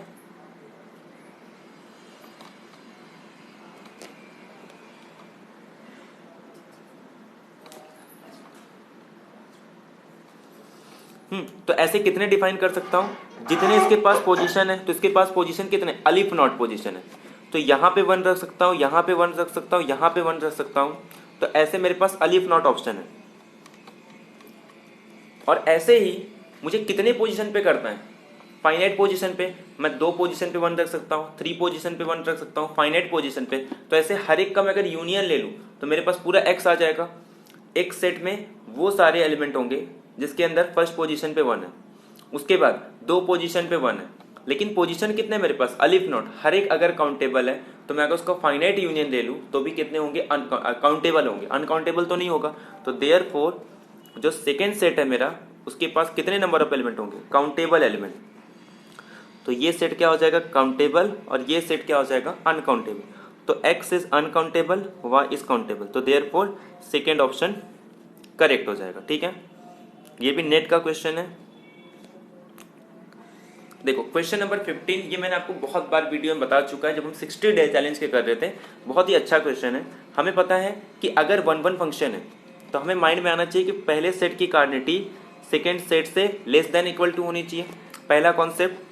तो ऐसे कितने डिफाइन कर सकता हूं, जितने इसके पास पोजीशन है। तो इसके पास पोजीशन कितने, अलिफ नॉट पोजीशन है। तो यहां पे 1 रख सकता हूं, यहां पे 1 रख सकता हूं, यहां पे 1 रख सकता हूं। तो ऐसे मेरे पास अलिफ नॉट ऑप्शन है। और ऐसे ही मुझे कितने पोजीशन पे करना है, फाइनाइट पोजीशन पे मैं 2 पोजीशन पे 1 रख सकता हूँ, 3 पोजीशन पे 1 रख सकता हूँ, फाइनाइट पोजीशन पे। तो ऐसे हर एक का मैं अगर यूनियन ले लूँ तो मेरे पास पूरा x आ जाएगा। एक सेट में वो सारे एलिमेंट होंगे जिसके अंदर फर्स्ट पोजीशन पे 1 है, उसके बाद 2 पोजीशन पे 1 है, लेकिन पोजीशन कितने मेरे पास, अलिफ नॉट। हर एक अगर काउंटेबल है तो मैं अगर उसका फाइनाइट यूनियन ले लूँ तो भी कितने होंगे, काउंटेबल होंगे। अनकाउंटेबल तो नहीं होगा। तो देयरफॉर जो सेकेंड सेट है मेरा उसके पास कितने नंबर ऑफ एलिमेंट होंगे, काउंटेबल एलिमेंट। तो ये सेट क्या हो जाएगा, काउंटेबल, और ये सेट क्या हो जाएगा, अनकाउंटेबल। तो x is uncountable, y is countable. तो देयरफॉर सेकेंड ऑप्शन करेक्ट हो जाएगा। ठीक है, ये भी नेट का क्वेश्चन है। देखो क्वेश्चन नंबर 15, ये मैंने आपको बहुत बार वीडियो में बता चुका है जब हम 60 डे चैलेंज के कर रहे थे। बहुत ही अच्छा क्वेश्चन है। हमें पता है कि अगर 1 1 फंक्शन है तो हमें माइंड में आना चाहिए कि पहले सेट की कार्डिनिटी सेकेंड सेट से लेस देन इक्वल टू होनी चाहिए। पहला कॉन्सेप्ट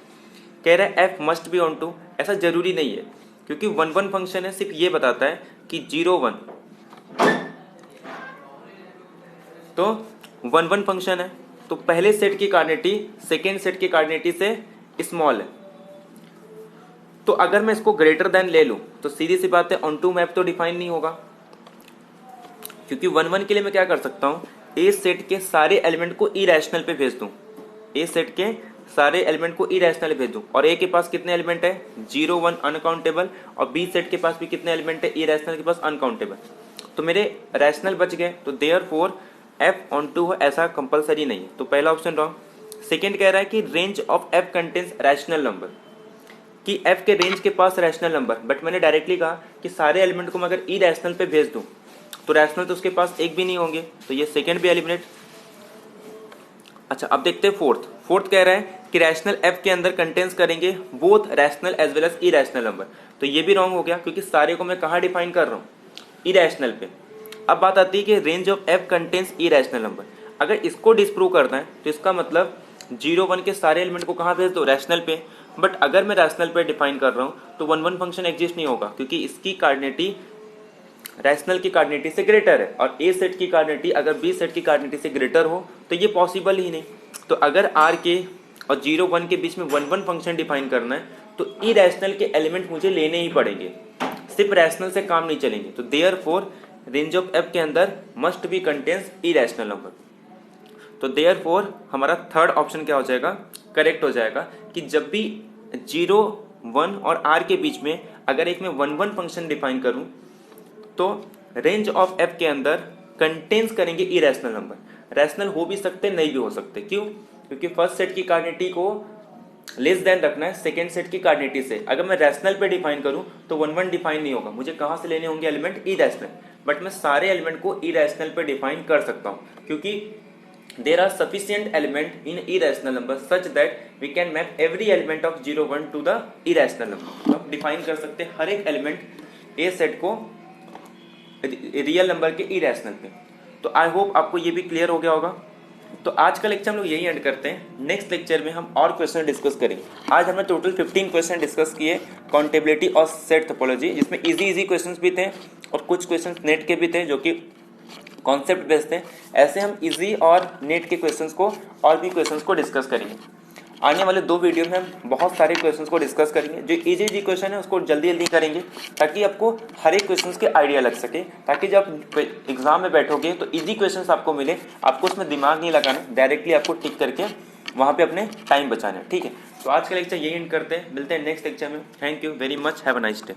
कह रहा है f must be onto. ऐसा जरूरी नहीं है क्योंकि 1 1 फंक्शन है, सिर्फ ये बताता है कि 0 1। तो 1 1 फंक्शन है तो पहले सेट की कार्डिनिटी सेकेंड सेट की कार्डिनिटी से स्मॉल है। तो अगर मैं इसको ग्रेटर देन ले लूं तो सीधी सी बात है ऑन टू मैप तो डिफाइन नहीं होगा, क्योंकि 1 1 के लिए मैं क्या कर सकता हूं, ए सेट के सारे एलिमेंट को इरेशनल पे भेज दूं। ए सेट के सारे एलिमेंट को इरेशनल भेज दूं और ए के पास कितने एलिमेंट है, 0 1 अनकाउंटेबल, और बी सेट के पास भी कितने एलिमेंट है, इरेशनल के पास अनकाउंटेबल। तो मेरे रैशनल बच गए। तो देयरफॉर f ऑन टू ऐसा कंपलसरी नहीं है। तो पहला ऑप्शन रॉन्ग। सेकेंड कह रहा है कि range of f contains rational number, कि f के रेंज के पास रैशनल नंबर। बट मैंने डायरेक्टली कहा कि सारे एलिमेंट को मैं अगर इरेशनल पे भेज दूं तो रैशनल तो उसके पास एक भी नहीं होंगे, तो ये सेकेंड भी एलिमिनेट। अच्छा, अब देखते हैं फोर्थ कह रहा है कि रैशनल f के अंदर कंटेन्स करेंगे both rational as well as irrational number. तो ये भी रॉन्ग हो गया क्योंकि सारे को मैं कहाँ डिफाइन कर रहा हूँ, इरेशनल पे। अब बात आती है कि range of f contains irrational number. अगर इसको डिस्प्रूव करना है तो इसका मतलब 0 1 के सारे एलिमेंट को कहाँ भेज दो, रैशनल पे। बट अगर मैं रैशनल पे डिफाइन कर रहा हूँ तो 1 1 फंक्शन एग्जिस्ट नहीं होगा क्योंकि इसकी कार्डिनिटी रैशनल की कार्डिनिटी से ग्रेटर है, और ए सेट की कार्डिनिटी अगर बी सेट की कार्डिनिटी से ग्रेटर हो तो ये पॉसिबल ही नहीं। तो अगर आर के और 0 1 के बीच में 1 1 फंक्शन डिफाइन करना है तो इरेशनल के एलिमेंट मुझे लेने ही पड़ेंगे, सिर्फ रैशनल से काम नहीं चलेंगे। तो देयरफॉर रेंज ऑफ f के अंदर must be contains irrational number. तो देयरफॉर हमारा थर्ड ऑप्शन क्या हो जाएगा, करेक्ट हो जाएगा कि जब भी 0 1 और r के बीच में अगर एक में 1 1 फंक्शन डिफाइन करूं तो रेंज ऑफ f के अंदर कंटेन्स करेंगे इरेशनल नंबर। रैशनल हो भी सकते, नहीं भी हो सकते। क्यों? क्योंकि फर्स्ट सेट की कार्डिनिटी को लेस देन रखना है सेकेंड सेट की कार्डिनिटी से। अगर मैं रैशनल पे डिफाइन करूं तो 1 1 डिफाइन नहीं होगा, मुझे कहां से लेने होंगे एलिमेंट, इरेशनल। बट मैं सारे एलिमेंट को इरेशनल पे डिफाइन कर सकता हूं क्योंकि there are sufficient element in irrational number such that we can map every element of 0 1 to the irrational number. तो हम डिफाइन कर सकते हैं हर एक एलिमेंट ए सेट को रियल नंबर के इरेशनल पे। तो आई होप आपको ये भी क्लियर हो गया होगा। तो आज का लेक्चर हम लोग यही एंड करते हैं। नेक्स्ट लेक्चर में हम और क्वेश्चन डिस्कस करेंगे। आज हमने टोटल 15 क्वेश्चन डिस्कस किए काउंटेबिलिटी और सेट टोपोलॉजी, जिसमें इजी क्वेश्चंस भी थे और कुछ क्वेश्चंस नेट के भी थे जो कि कॉन्सेप्ट बेस्ड थे। ऐसे हम इजी और नेट के क्वेश्चंस को और भी क्वेश्चंस को डिस्कस करेंगे। आने वाले 2 वीडियो में हम बहुत सारे क्वेश्चंस को डिस्कस करेंगे। जो इजी क्वेश्चन है उसको जल्दी करेंगे ताकि आपको हर एक क्वेश्चंस के आइडिया लग सके, ताकि जब एग्जाम में बैठोगे तो इजी क्वेश्चंस आपको मिले, आपको उसमें दिमाग नहीं लगाना, डायरेक्टली आपको टिक करके वहाँ पे अपने टाइम बचाना है। ठीक है, तो आज का लेक्चर यही एंड करते हैं। मिलते हैं नेक्स्ट लेक्चर में। Thank you very much, have a nice day.